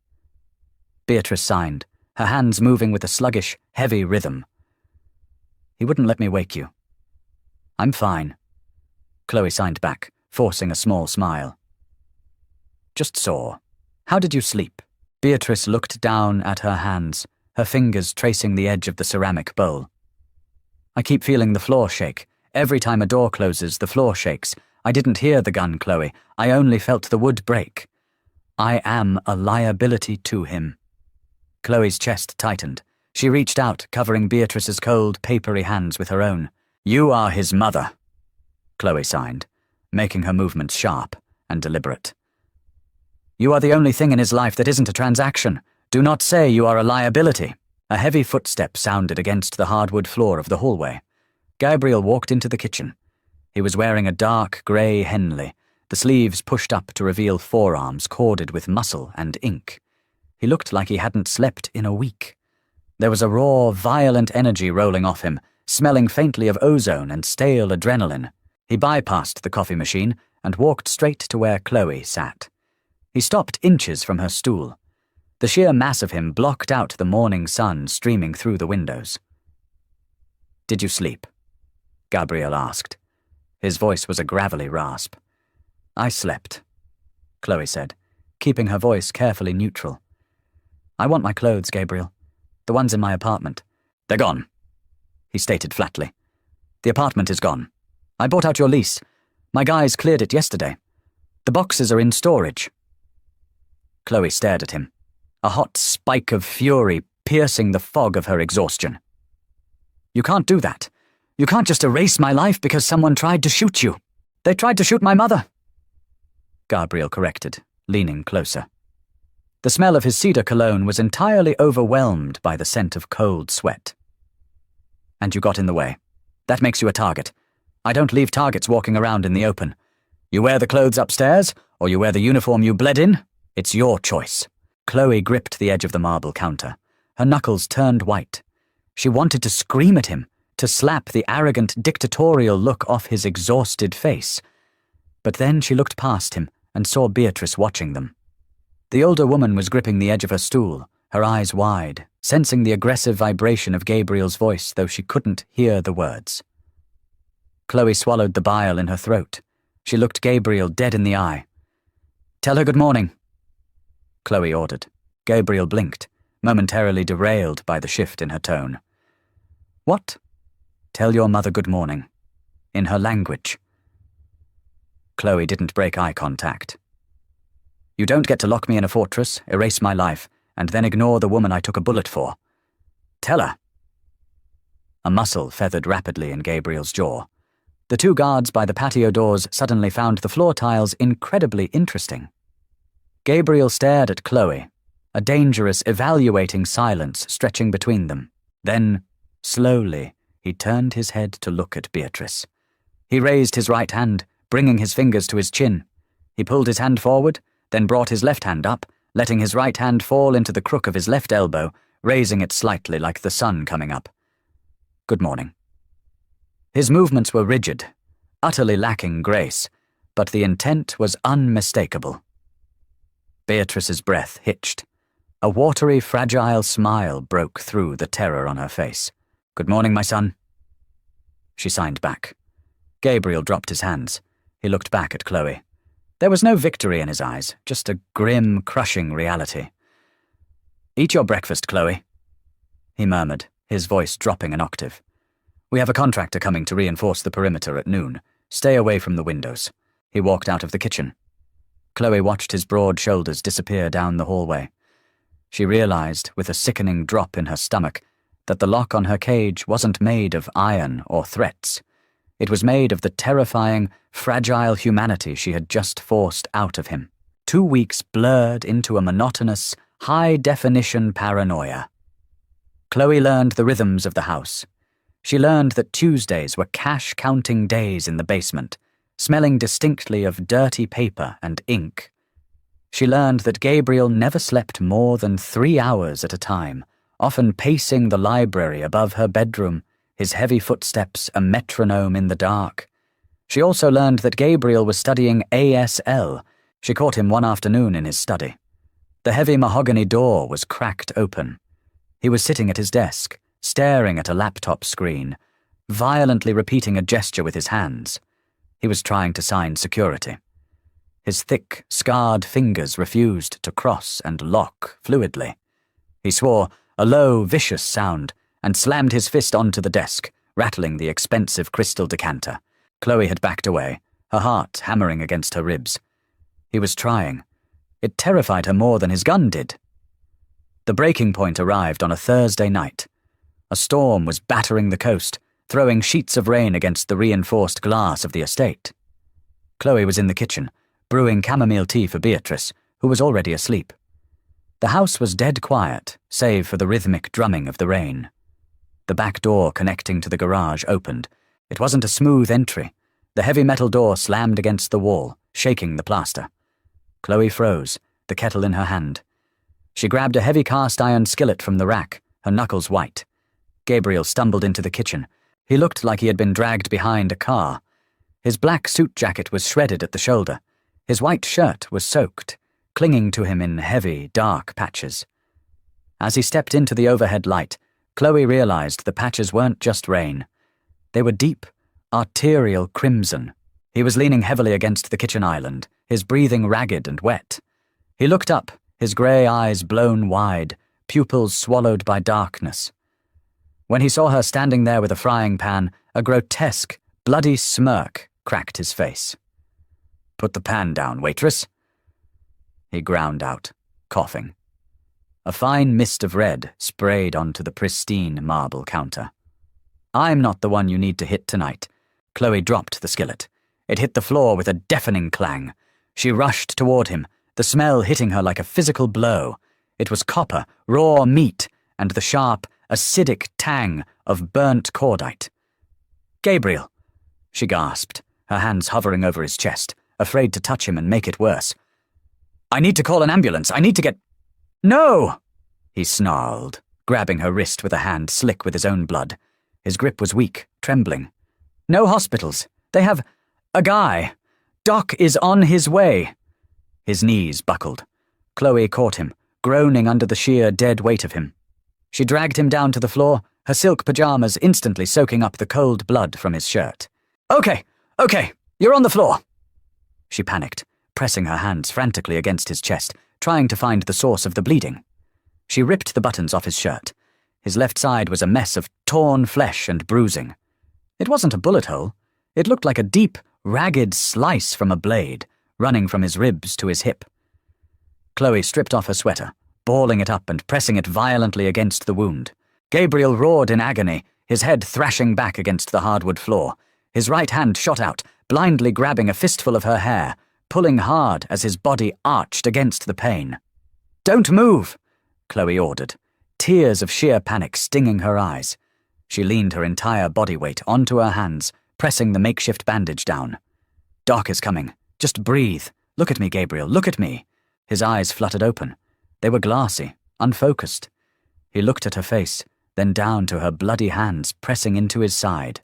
Beatrice signed, her hands moving with a sluggish, heavy rhythm. "He wouldn't let me wake you." "I'm fine." Chloe signed back, forcing a small smile. "Just sore. How did you sleep?" Beatrice looked down at her hands, her fingers tracing the edge of the ceramic bowl. "I keep feeling the floor shake. Every time a door closes, the floor shakes. I didn't hear the gun, Chloe. I only felt the wood break. I am a liability to him." Chloe's chest tightened. She reached out, covering Beatrice's cold, papery hands with her own. "You are his mother," Chloe signed, making her movements sharp and deliberate. "You are the only thing in his life that isn't a transaction. Do not say you are a liability." A heavy footstep sounded against the hardwood floor of the hallway. Gabriel walked into the kitchen. He was wearing a dark grey Henley, the sleeves pushed up to reveal forearms corded with muscle and ink. He looked like he hadn't slept in a week. There was a raw, violent energy rolling off him, smelling faintly of ozone and stale adrenaline. He bypassed the coffee machine and walked straight to where Chloe sat. He stopped inches from her stool. The sheer mass of him blocked out the morning sun streaming through the windows. "Did you sleep?" Gabriel asked. His voice was a gravelly rasp. "I slept," Chloe said, keeping her voice carefully neutral. "I want my clothes, Gabriel. The ones in my apartment." "They're gone," he stated flatly. "The apartment is gone. I bought out your lease. My guys cleared it yesterday. The boxes are in storage." Chloe stared at him, a hot spike of fury piercing the fog of her exhaustion. "You can't do that. You can't just erase my life because someone tried to shoot you. They tried to shoot my mother," Gabriel corrected, leaning closer. The smell of his cedar cologne was entirely overwhelmed by the scent of cold sweat. "And you got in the way. That makes you a target. I don't leave targets walking around in the open. You wear the clothes upstairs, or you wear the uniform you bled in. It's your choice." Chloe gripped the edge of the marble counter. Her knuckles turned white. She wanted to scream at him, to slap the arrogant, dictatorial look off his exhausted face. But then she looked past him and saw Beatrice watching them. The older woman was gripping the edge of her stool, her eyes wide, sensing the aggressive vibration of Gabriel's voice, though she couldn't hear the words. Chloe swallowed the bile in her throat. She looked Gabriel dead in the eye. "Tell her good morning," Chloe ordered. Gabriel blinked, momentarily derailed by the shift in her tone. "What?" "Tell your mother good morning. In her language." Chloe didn't break eye contact. "You don't get to lock me in a fortress, erase my life, and then ignore the woman I took a bullet for. Tell her." A muscle feathered rapidly in Gabriel's jaw. The two guards by the patio doors suddenly found the floor tiles incredibly interesting. Gabriel stared at Chloe, a dangerous, evaluating silence stretching between them. Then, slowly, he turned his head to look at Beatrice. He raised his right hand, bringing his fingers to his chin. He pulled his hand forward, then brought his left hand up, letting his right hand fall into the crook of his left elbow, raising it slightly like the sun coming up. "Good morning." His movements were rigid, utterly lacking grace, but the intent was unmistakable. Beatrice's breath hitched. A watery, fragile smile broke through the terror on her face. "Good morning, my son." She signed back. Gabriel dropped his hands. He looked back at Chloe. There was no victory in his eyes, just a grim, crushing reality. "Eat your breakfast, Chloe," he murmured, his voice dropping an octave. "We have a contractor coming to reinforce the perimeter at noon. Stay away from the windows." He walked out of the kitchen. Chloe watched his broad shoulders disappear down the hallway. She realized, with a sickening drop in her stomach, that the lock on her cage wasn't made of iron or threats. It was made of the terrifying, fragile humanity she had just forced out of him. 2 weeks blurred into a monotonous, high-definition paranoia. Chloe learned the rhythms of the house. She learned that Tuesdays were cash-counting days in the basement, smelling distinctly of dirty paper and ink. She learned that Gabriel never slept more than 3 hours at a time, often pacing the library above her bedroom, his heavy footsteps a metronome in the dark. She also learned that Gabriel was studying ASL. She caught him one afternoon in his study. The heavy mahogany door was cracked open. He was sitting at his desk, staring at a laptop screen, violently repeating a gesture with his hands. He was trying to sign security. His thick, scarred fingers refused to cross and lock fluidly. He swore, a low, vicious sound, and slammed his fist onto the desk, rattling the expensive crystal decanter. Chloe had backed away, her heart hammering against her ribs. He was trying. It terrified her more than his gun did. The breaking point arrived on a Thursday night. A storm was battering the coast, throwing sheets of rain against the reinforced glass of the estate. Chloe was in the kitchen, brewing chamomile tea for Beatrice, who was already asleep. The house was dead quiet, save for the rhythmic drumming of the rain. The back door connecting to the garage opened. It wasn't a smooth entry. The heavy metal door slammed against the wall, shaking the plaster. Chloe froze, the kettle in her hand. She grabbed a heavy cast-iron skillet from the rack, her knuckles white. Gabriel stumbled into the kitchen. He looked like he had been dragged behind a car. His black suit jacket was shredded at the shoulder. His white shirt was soaked, clinging to him in heavy, dark patches. As he stepped into the overhead light, Chloe realized the patches weren't just rain. They were deep, arterial crimson. He was leaning heavily against the kitchen island, his breathing ragged and wet. He looked up, his grey eyes blown wide, pupils swallowed by darkness. When he saw her standing there with a frying pan, a grotesque, bloody smirk cracked his face. "Put the pan down, waitress," he ground out, coughing. A fine mist of red sprayed onto the pristine marble counter. "I'm not the one you need to hit tonight." Chloe dropped the skillet. It hit the floor with a deafening clang. She rushed toward him, the smell hitting her like a physical blow. It was copper, raw meat, and the sharp, acidic tang of burnt cordite. "Gabriel," she gasped, her hands hovering over his chest, afraid to touch him and make it worse. "I need to call an ambulance. I need to get—" "No!" he snarled, grabbing her wrist with a hand slick with his own blood. His grip was weak, trembling. "No hospitals. They have a guy. Doc is on his way." His knees buckled. Chloe caught him, groaning under the sheer dead weight of him. She dragged him down to the floor, her silk pajamas instantly soaking up the cold blood from his shirt. Okay, you're on the floor." She panicked, pressing her hands frantically against his chest, trying to find the source of the bleeding. She ripped the buttons off his shirt. His left side was a mess of torn flesh and bruising. It wasn't a bullet hole. It looked like a deep, ragged slice from a blade, running from his ribs to his hip. Chloe stripped off her sweater, balling it up and pressing it violently against the wound. Gabriel roared in agony, his head thrashing back against the hardwood floor. His right hand shot out, blindly grabbing a fistful of her hair, pulling hard as his body arched against the pain. "Don't move," Chloe ordered, tears of sheer panic stinging her eyes. She leaned her entire body weight onto her hands, pressing the makeshift bandage down. "Doc is coming. Just breathe. Look at me, Gabriel, look at me." His eyes fluttered open. They were glassy, unfocused. He looked at her face, then down to her bloody hands pressing into his side.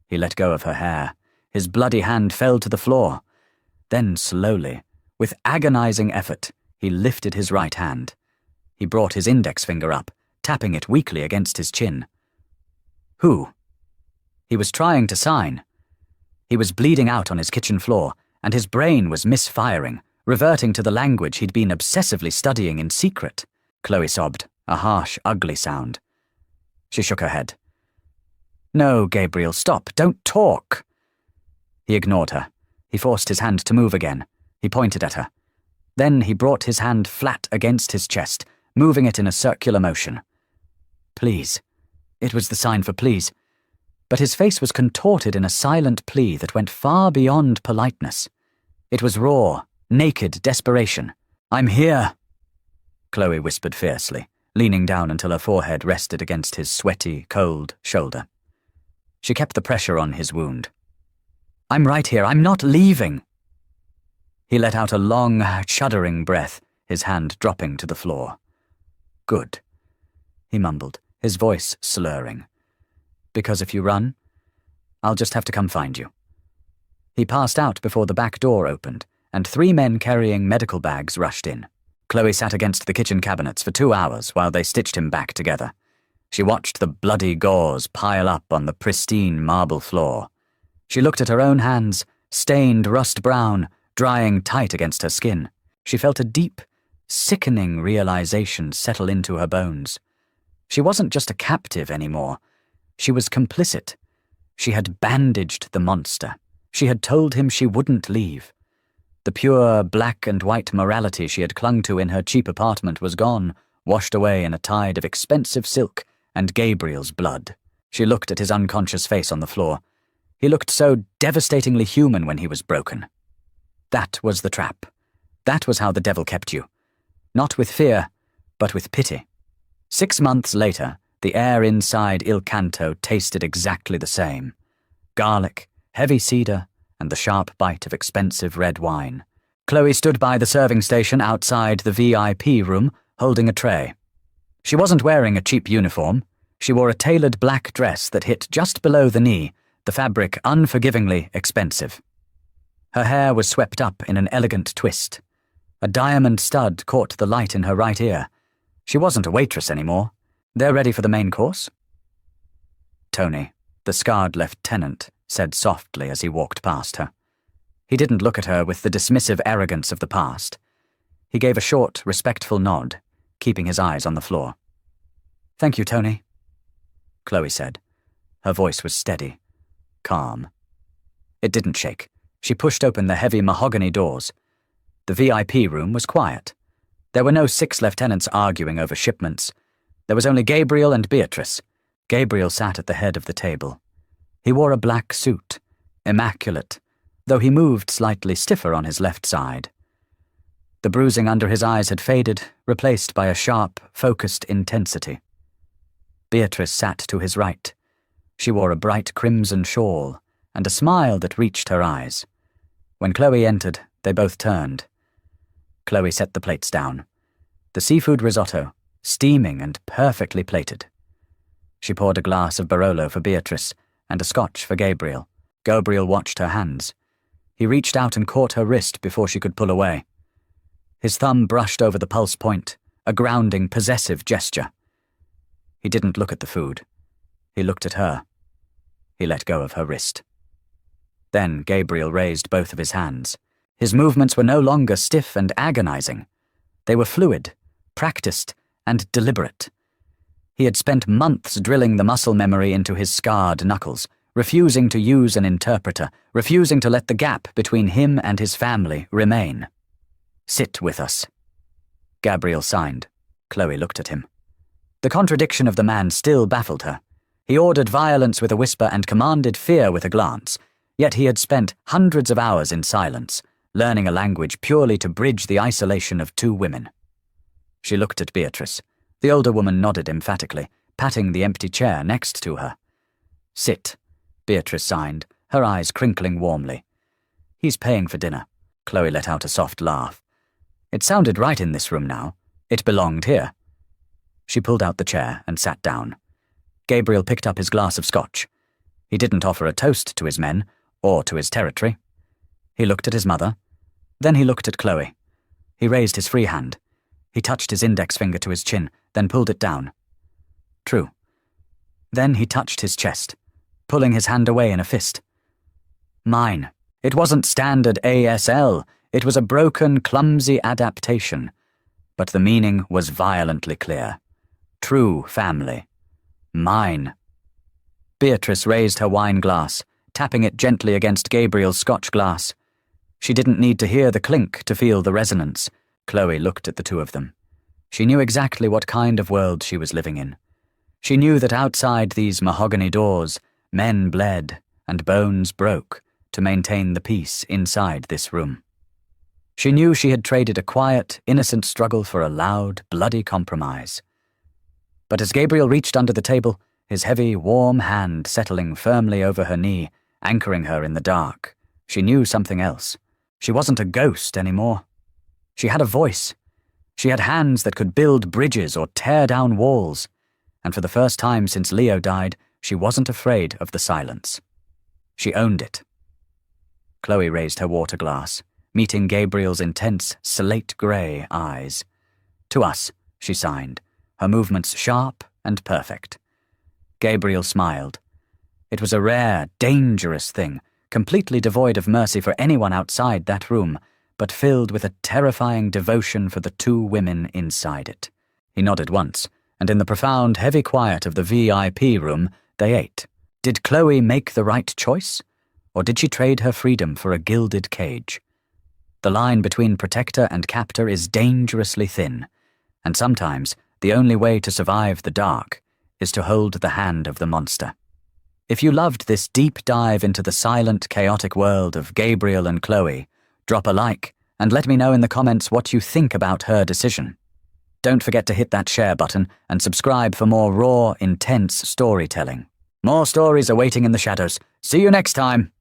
He let go of her hair. His bloody hand fell to the floor. Then slowly, with agonizing effort, he lifted his right hand. He brought his index finger up, tapping it weakly against his chin. "Who?" He was trying to sign. He was bleeding out on his kitchen floor, and his brain was misfiring, reverting to the language he'd been obsessively studying in secret. Chloe sobbed, a harsh, ugly sound. She shook her head. "No, Gabriel, stop, don't talk." He ignored her. He forced his hand to move again. He pointed at her. Then he brought his hand flat against his chest, moving it in a circular motion. "Please." It was the sign for please. But his face was contorted in a silent plea that went far beyond politeness. It was raw, naked desperation. "I'm here," Chloe whispered fiercely, leaning down until her forehead rested against his sweaty, cold shoulder. She kept the pressure on his wound. "I'm right here. I'm not leaving." He let out a long, shuddering breath, his hand dropping to the floor. "Good," he mumbled, his voice slurring. "Because if you run, I'll just have to come find you." He passed out before the back door opened, and 3 men carrying medical bags rushed in. Chloe sat against the kitchen cabinets for 2 hours while they stitched him back together. She watched the bloody gauze pile up on the pristine marble floor. She looked at her own hands, stained rust brown, drying tight against her skin. She felt a deep, sickening realization settle into her bones. She wasn't just a captive anymore. She was complicit. She had bandaged the monster. She had told him she wouldn't leave. The pure black and white morality she had clung to in her cheap apartment was gone, washed away in a tide of expensive silk and Gabriel's blood. She looked at his unconscious face on the floor. He looked so devastatingly human when he was broken. That was the trap. That was how the devil kept you. Not with fear, but with pity. 6 months later, the air inside Il Canto tasted exactly the same. Garlic, heavy cedar, and the sharp bite of expensive red wine. Chloe stood by the serving station outside the VIP room, holding a tray. She wasn't wearing a cheap uniform. She wore a tailored black dress that hit just below the knee, the fabric unforgivingly expensive. Her hair was swept up in an elegant twist. A diamond stud caught the light in her right ear. She wasn't a waitress anymore. "They're ready for the main course?" Tony, the scarred lieutenant, said softly as he walked past her. He didn't look at her with the dismissive arrogance of the past. He gave a short, respectful nod, keeping his eyes on the floor. "Thank you, Tony," Chloe said. Her voice was steady, calm. It didn't shake. She pushed open the heavy mahogany doors. The VIP room was quiet. There were no 6 lieutenants arguing over shipments. There was only Gabriel and Beatrice. Gabriel sat at the head of the table. He wore a black suit, immaculate, though he moved slightly stiffer on his left side. The bruising under his eyes had faded, replaced by a sharp, focused intensity. Beatrice sat to his right. She wore a bright crimson shawl and a smile that reached her eyes. When Chloe entered, they both turned. Chloe set the plates down. The seafood risotto, steaming and perfectly plated. She poured a glass of Barolo for Beatrice and a scotch for Gabriel. Gabriel watched her hands. He reached out and caught her wrist before she could pull away. His thumb brushed over the pulse point, a grounding, possessive gesture. He didn't look at the food. He looked at her. He let go of her wrist. Then Gabriel raised both of his hands. His movements were no longer stiff and agonizing. They were fluid, practiced, and deliberate. He had spent months drilling the muscle memory into his scarred knuckles, refusing to use an interpreter, refusing to let the gap between him and his family remain. "Sit with us." Gabriel signed. Chloe looked at him. The contradiction of the man still baffled her. He ordered violence with a whisper and commanded fear with a glance, yet he had spent hundreds of hours in silence, learning a language purely to bridge the isolation of two women. She looked at Beatrice. The older woman nodded emphatically, patting the empty chair next to her. "Sit," Beatrice signed, her eyes crinkling warmly. "He's paying for dinner." Chloe let out a soft laugh. It sounded right in this room now. It belonged here. She pulled out the chair and sat down. Gabriel picked up his glass of scotch. He didn't offer a toast to his men, or to his territory. He looked at his mother. Then he looked at Chloe. He raised his free hand. He touched his index finger to his chin, then pulled it down. True. Then he touched his chest, pulling his hand away in a fist. Mine. It wasn't standard ASL. It was a broken, clumsy adaptation. But the meaning was violently clear. True family. Mine. Beatrice raised her wine glass, tapping it gently against Gabriel's scotch glass. She didn't need to hear the clink to feel the resonance. Chloe looked at the two of them. She knew exactly what kind of world she was living in. She knew that outside these mahogany doors, men bled and bones broke to maintain the peace inside this room. She knew she had traded a quiet, innocent struggle for a loud, bloody compromise. But as Gabriel reached under the table, his heavy, warm hand settling firmly over her knee, anchoring her in the dark, she knew something else. She wasn't a ghost anymore. She had a voice. She had hands that could build bridges or tear down walls. And for the first time since Leo died, she wasn't afraid of the silence. She owned it. Chloe raised her water glass, meeting Gabriel's intense, slate-grey eyes. "To us," she signed, her movements sharp and perfect. Gabriel smiled. It was a rare, dangerous thing, completely devoid of mercy for anyone outside that room, but filled with a terrifying devotion for the two women inside it. He nodded once, and in the profound, heavy quiet of the VIP room, they ate. Did Chloe make the right choice? Or did she trade her freedom for a gilded cage? The line between protector and captor is dangerously thin, and sometimes the only way to survive the dark is to hold the hand of the monster. If you loved this deep dive into the silent, chaotic world of Gabriel and Chloe, drop a like and let me know in the comments what you think about her decision. Don't forget to hit that share button and subscribe for more raw, intense storytelling. More stories are waiting in the shadows. See you next time!